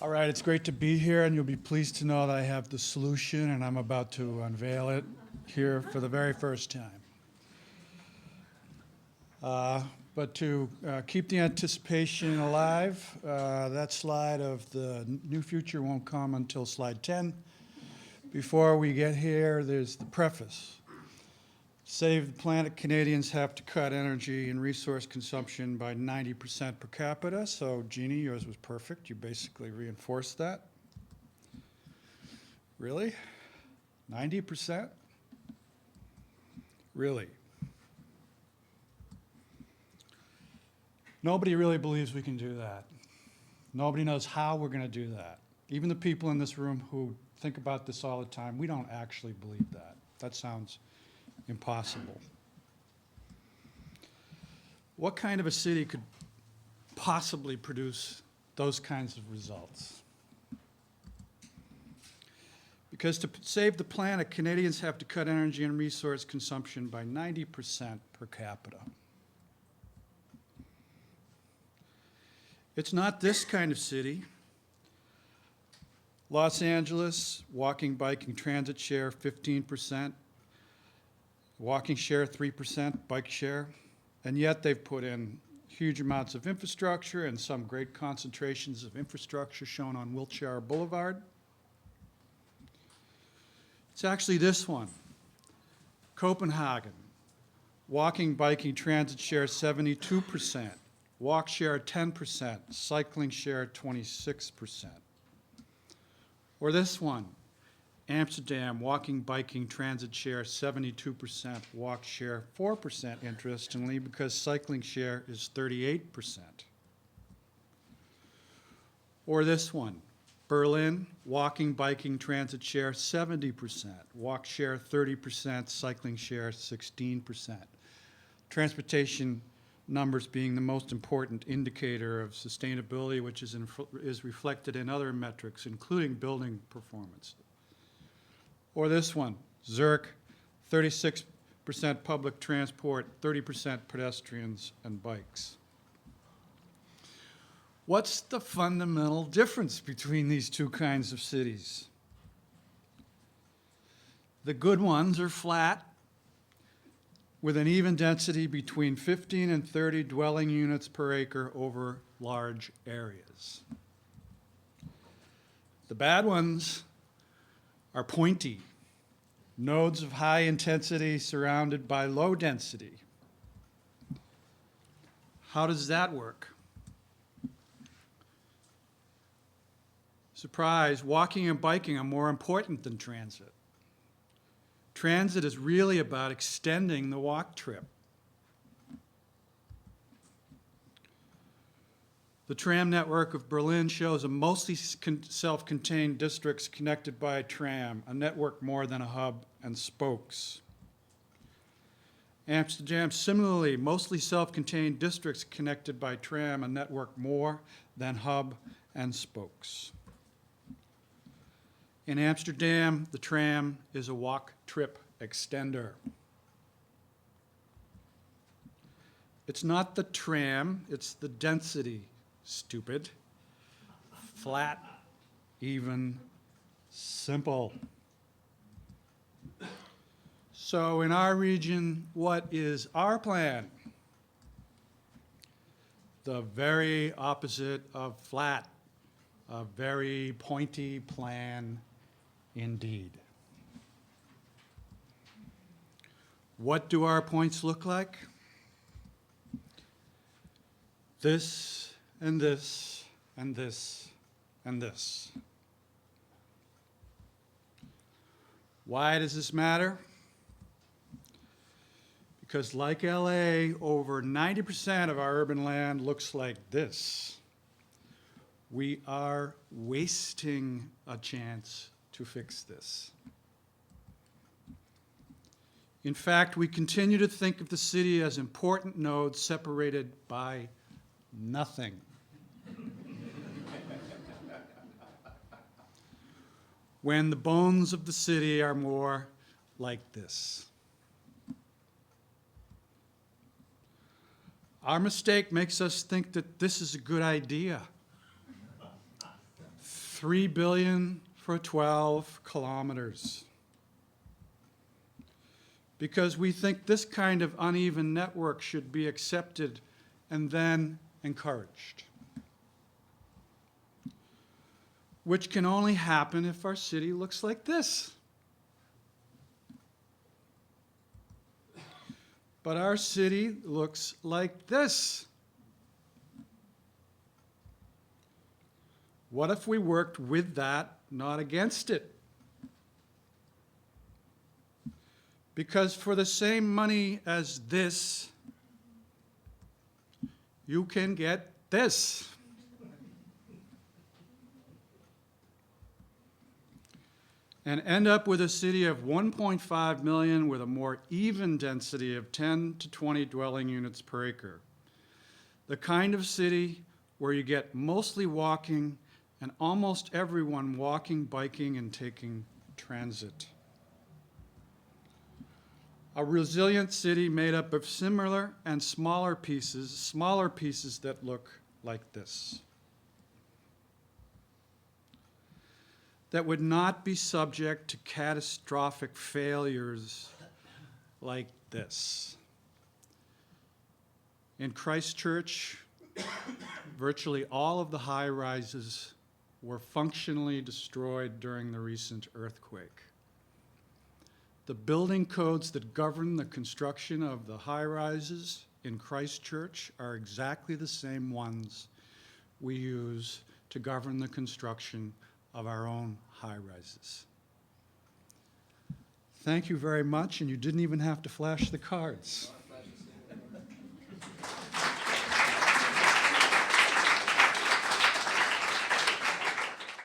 All right, it's great to be here, and you'll be pleased to know that I have the solution, and I'm about to unveil it here for the very first time. But to keep the anticipation alive, that slide of the new future won't come until slide 10. Before we get here, there's the preface. Save the planet, Canadians have to cut energy and resource consumption by 90% per capita. So, Jeannie, yours was perfect. You basically reinforced that. Really? 90%? Really? Nobody really believes we can do that. Nobody knows how we're going to do that. Even the people in this room who think about this all the time, we don't actually believe that. That sounds impossible. What kind of a city could possibly produce those kinds of results? Because to save the planet, Canadians have to cut energy and resource consumption by 90% per capita. It's not this kind of city. Los Angeles, walking, biking, transit share, 15%. Walking share, 3%, bike share. And yet they've put in huge amounts of infrastructure and some great concentrations of infrastructure shown on Wilshire Boulevard. It's actually this one, Copenhagen. Walking, biking, transit share, 72%. Walk share, 10%. Cycling share, 26%. Or this one, Amsterdam, walking, biking, transit share, 72%, walk share, 4%, interestingly, because cycling share is 38%. Or this one, Berlin, walking, biking, transit share, 70%, walk share, 30%, cycling share, 16%. Transportation numbers being the most important indicator of sustainability, which is reflected in other metrics, including building performance. Or this one, Zurich, 36% public transport, 30% pedestrians and bikes. What's the fundamental difference between these two kinds of cities? The good ones are flat, with an even density between 15 and 30 dwelling units per acre over large areas. The bad ones are pointy, nodes of high intensity surrounded by low density. How does that work? Surprise, walking and biking are more important than transit. Transit is really about extending the walk trip. The tram network of Berlin shows a mostly self-contained districts connected by a tram, a network more than a hub and spokes. Amsterdam, similarly, mostly self-contained districts connected by tram, a network more than hub and spokes. In Amsterdam, the tram is a walk trip extender. It's not the tram, it's the density. Stupid, flat, even, simple. So in our region, what is our plan? The very opposite of flat, a very pointy plan indeed. What do our points look like? This, and this, and this, and this. Why does this matter? Because like LA, over 90% of our urban land looks like this. We are wasting a chance to fix this. In fact, we continue to think of the city as important nodes separated by nothing. When the bones of the city are more like this. Our mistake makes us think that this is a good idea. $3 billion for 12 kilometers. Because we think this kind of uneven network should be accepted and then encouraged, which can only happen if our city looks like this. But our city looks like this. What if we worked with that, not against it? Because for the same money as this, you can get this. And end up with a city of 1.5 million with a more even density of 10 to 20 dwelling units per acre. The kind of city where you get mostly walking and almost everyone walking, biking, and taking transit. A resilient city made up of similar and smaller pieces that look like this. That would not be subject to catastrophic failures like this. In Christchurch, virtually all of the high-rises were functionally destroyed during the recent earthquake. The building codes that govern the construction of the high-rises in Christchurch are exactly the same ones we use to govern the construction of our own high-rises. Thank you very much, and you didn't even have to flash the cards.